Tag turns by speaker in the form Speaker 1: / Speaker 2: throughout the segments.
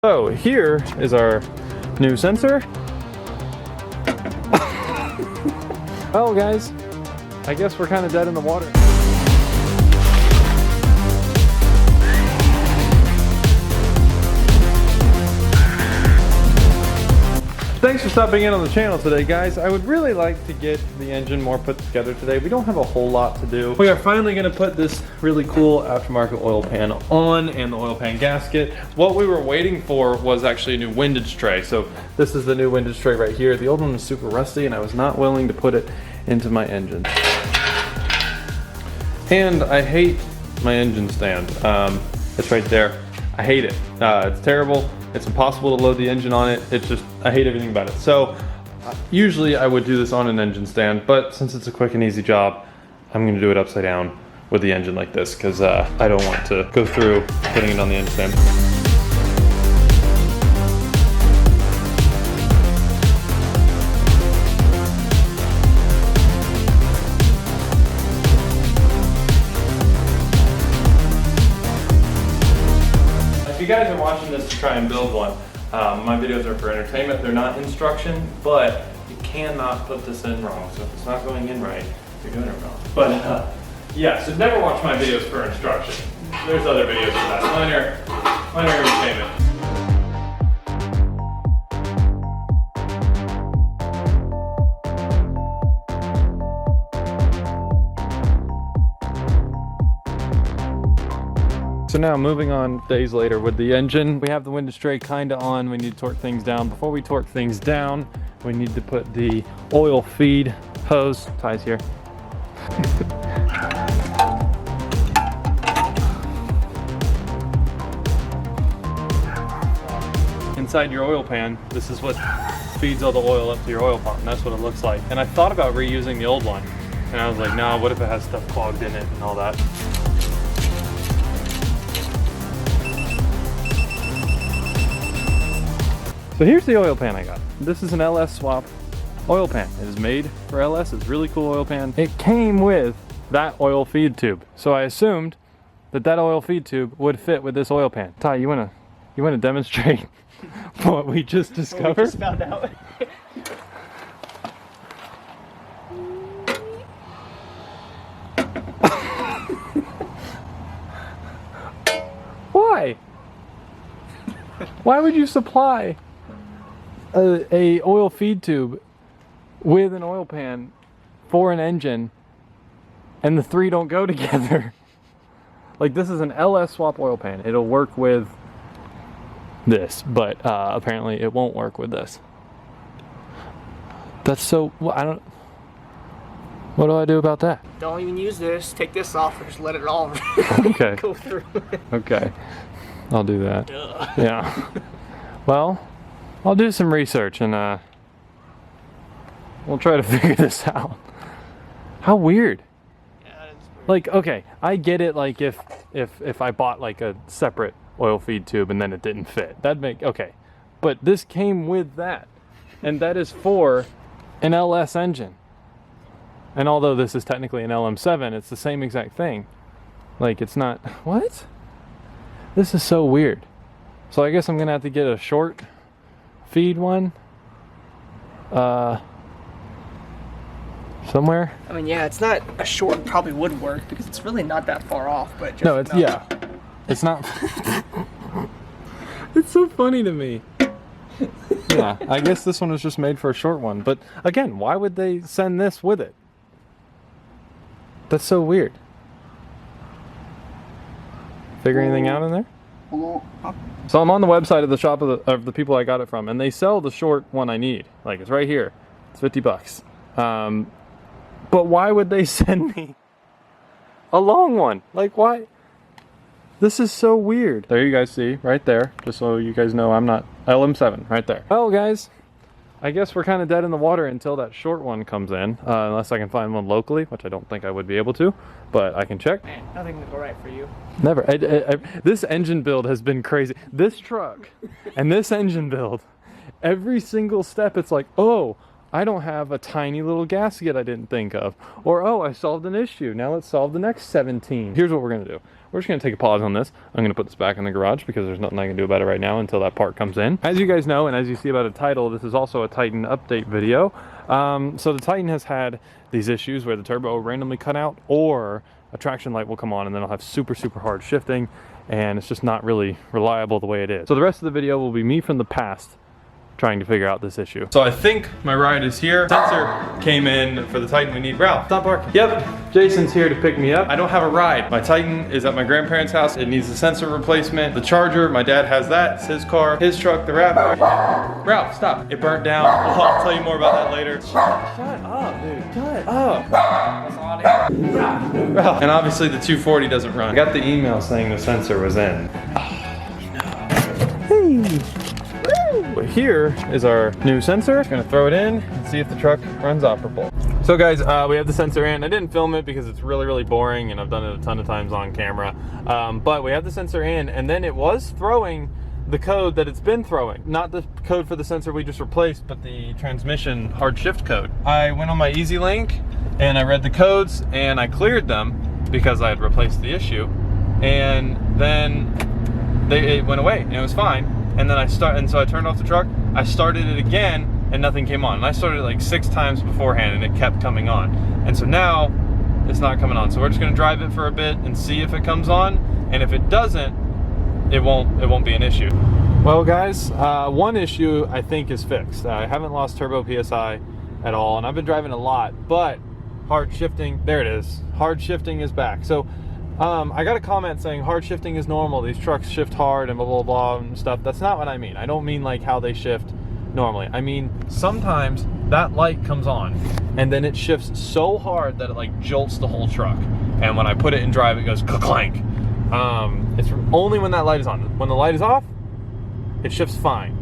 Speaker 1: So here is our new sensor. Well guys, I guess we're kind of dead in the water. Thanks for stopping in on the channel today, guys. I would really like to get the engine more put together today. We don't have a whole lot to do. We are finally gonna put this really cool aftermarket oil pan on and the oil pan gasket. What we were waiting for was actually a new windage tray. So this is the new windage tray right here. The old one was super rusty and I was not willing to put it into my engine. And I hate my engine stand. It's right there. I hate it. It's terrible. It's impossible to load the engine on it. It's just, I hate everything about it. So usually I would do this on an engine stand, but since it's a quick and easy job, I'm gonna do it upside down with the engine like this because I don't want to go through putting it on the engine stand. If you guys are watching this to try and build one, my videos are for entertainment. They're not instruction, but you cannot put this in wrong. So if it's not going in right, you're doing it wrong. But yeah, so never watch my videos for instruction. There's other videos for that. Minor entertainment. So now moving on days later with the engine, we have the windage tray kind of on. We need to torque things down. Before we torque things down, we need to put the oil feed hose, ties here. Inside your oil pan, this is what feeds all the oil up to your oil pump, and that's what it looks like. And I thought about reusing the old one, and I was like, nah, what if it has stuff clogged in it and all that? So here's the oil pan I got. This is an LS swap oil pan. It is made for LS. It's a really cool oil pan. It came with that oil feed tube. So I assumed that that oil feed tube would fit with this oil pan. Ty, you wanna demonstrate what we just discovered?
Speaker 2: What we just found out.
Speaker 1: Why? Why would you supply a oil feed tube with an oil pan for an engine and the three don't go together? Like, this is an LS swap oil pan. It'll work with this, but apparently it won't work with this. That's so, well, what do I do about that?
Speaker 2: Don't even use this. Take this off or just let it all
Speaker 1: Okay.
Speaker 2: go through it.
Speaker 1: Okay, I'll do that. Yeah. Well, I'll do some research and we'll try to figure this out. How weird.
Speaker 2: Yeah,
Speaker 1: Like, okay, I get it. Like, if I bought like a separate oil feed tube and then it didn't fit, that'd make okay. But this came with that, and that is for an LS engine. And although this is technically an LM7, it's the same exact thing. Like, it's not. What? This is so weird. So I guess I'm gonna have to get a short feed one somewhere.
Speaker 2: I mean, yeah, it's not a short. Probably would work because it's really not that far off. But just
Speaker 1: No, it's yeah, it's not. It's so funny to me. Yeah, I guess this one was just made for a short one. But again, why would they send this with it? That's so weird. Figure anything out in there? So I'm on the website of the shop of the people I got it from, and they sell the short one I need. Like, it's right here. It's 50 bucks. But why would they send me a long one? Like, why? This is so weird. There you guys see, right there. Just so you guys know I'm not LM7, right there. Well, guys, I guess we're kind of dead in the water until that short one comes in. Unless I can find one locally, which I don't think I would be able to, but I can check.
Speaker 2: Man, nothing will go right for you.
Speaker 1: Never. This engine build has been crazy. This truck and this engine build, every single step it's like, oh, I don't have a tiny little gasket I didn't think of. Or, oh, I solved an issue. Now let's solve the next 17. Here's what we're gonna do. we're just gonna take a pause on this. I'm gonna put this back in the garage because there's nothing I can do about it right now until that part comes in. As you guys know, and as you see by the title, this is also a Titan update video. So the Titan has had these issues where the turbo will randomly cut out, or a traction light will come on and then I'll have super hard shifting, and it's just not really reliable the way it is. So the rest of the video will be me from the past trying to figure out this issue. So I think my ride is here. Sensor came in for the Titan. We need Ralph. Stop barking. Yep, Jason's here to pick me up. I don't have a ride. My Titan is at my grandparents' house. It needs a sensor replacement. The charger, my dad has that. It's his car, his truck, the RAV4. Ralph, stop. It burnt down. I'll tell you more about that later. Shut up, dude. Shut up. Ralph. And obviously the 240 doesn't run. I got the email saying the sensor was in. But here is our new sensor. Gonna throw it in and see if the truck runs operable. So guys, we have the sensor in. I didn't film it because it's really boring and I've done it a ton of times on camera. But we have the sensor in, and then it was throwing the code that it's been throwing. Not the code for the sensor we just replaced, but the transmission hard shift code. I went on my EZ-Link and I read the codes and I cleared them because I had replaced the issue. And then it went away and it was fine. And then so I turned off the truck, I started it again, and nothing came on. And I started it like 6 times beforehand, and it kept coming on. And so now, it's not coming on. So we're just gonna drive it for a bit and see if it comes on, and if it doesn't, it won't be an issue. Well guys, one issue I think is fixed. I haven't lost turbo PSI at all, and I've been driving a lot, but hard shifting, there it is. Hard shifting is back. So I got a comment saying hard shifting is normal, these trucks shift hard and blah blah and stuff. That's not what I mean. I don't mean like how they shift normally. I mean sometimes that light comes on and then it shifts so hard that it like jolts the whole truck, and when I put it in drive it goes clank. It's only when that light is on. When the light is off, it shifts fine,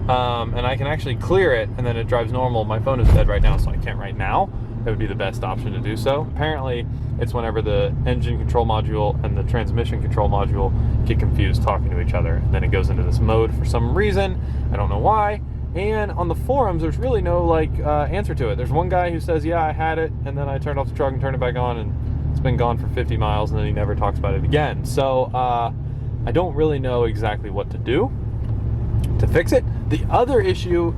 Speaker 1: and I can actually clear it and then it drives normal. My phone is dead right now, so I can't right now. It would be the best option to do so. Apparently, it's whenever the engine control module and the transmission control module get confused talking to each other. And then it goes into this mode for some reason. I don't know why. And on the forums, there's really no like answer to it. There's one guy who says, yeah, I had it, and then I turned off the truck and turned it back on, and it's been gone for 50 miles, and then he never talks about it again. So I don't really know exactly what to do to fix it. The other issue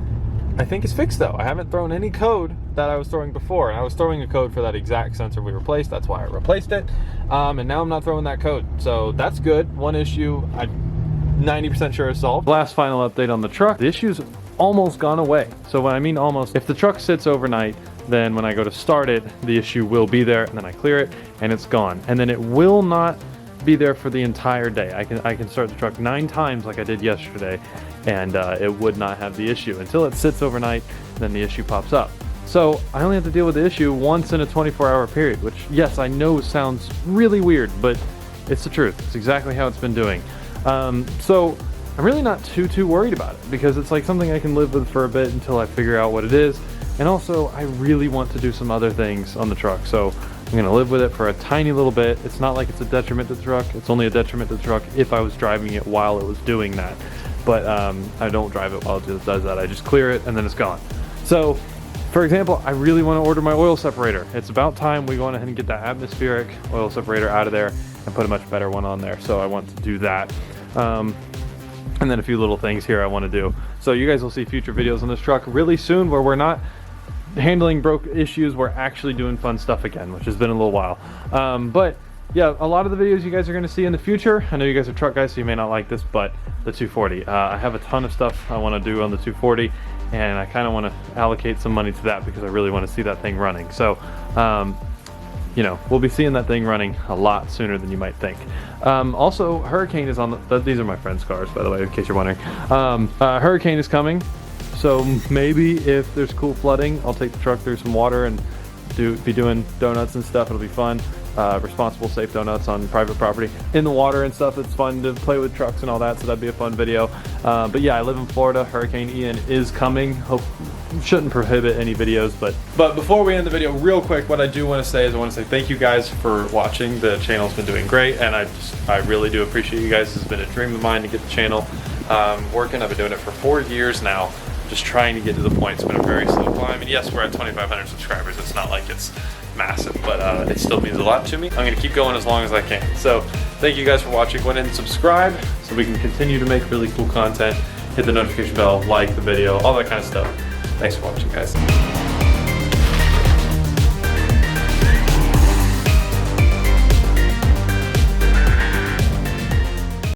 Speaker 1: I think is fixed though. I haven't thrown any code that I was throwing before, and I was throwing a code for that exact sensor we replaced. That's why I replaced it, and now I'm not throwing that code, so that's good. One issue I'm 90% sure is solved. Last final update on the truck, the issue's almost gone away. So when I mean almost, if the truck sits overnight, then when I go to start it, the issue will be there, and then I clear it and it's gone, and then it will not be there for the entire day. I can start the truck 9 times like I did yesterday, and it would not have the issue until it sits overnight. Then the issue pops up. So I only have to deal with the issue once in a 24-hour period, which, yes, I know sounds really weird, but it's the truth. It's exactly how it's been doing. So I'm really not too worried about it, because it's like something I can live with for a bit until I figure out what it is. And also, I really want to do some other things on the truck, so I'm gonna live with it for a tiny little bit. It's not like it's a detriment to the truck. It's only a detriment to the truck if I was driving it while it was doing that. But I don't drive it while it does that. I just clear it and then it's gone. So, for example, I really want to order my oil separator. It's about time we go on ahead and get that atmospheric oil separator out of there and put a much better one on there. So I want to do that. And then a few little things here I want to do. So you guys will see future videos on this truck really soon where we're not handling broke issues, we're actually doing fun stuff again, which has been a little while. But yeah, a lot of the videos you guys are going to see in the future, I know you guys are truck guys, so you may not like this, but the 240. I have a ton of stuff I want to do on the 240, and I kind of want to allocate some money to that because I really want to see that thing running. So, you know, we'll be seeing that thing running a lot sooner than you might think. Also, Hurricane is on the, these are my friend's cars, by the way, in case you're wondering. Hurricane is coming. So maybe if there's cool flooding, I'll take the truck through some water and be doing donuts and stuff. It'll be fun. Responsible, safe donuts on private property in the water and stuff. It's fun to play with trucks and all that, so that'd be a fun video. But yeah, I live in Florida. Hurricane Ian is coming. Shouldn't prohibit any videos, but before we end the video, real quick, what I do want to say is I want to say thank you guys for watching. The channel's been doing great, and I really do appreciate you guys. It's been a dream of mine to get the channel working. I've been doing it for 4 years now. just trying to get to the point. It's been a very slow climb, and yes, we're at 2,500 subscribers. It's not like it's massive, but it still means a lot to me. I'm gonna keep going as long as I can. So thank you guys for watching. Go ahead and subscribe so we can continue to make really cool content. Hit the notification bell, like the video, all that kind of stuff. Thanks for watching, guys.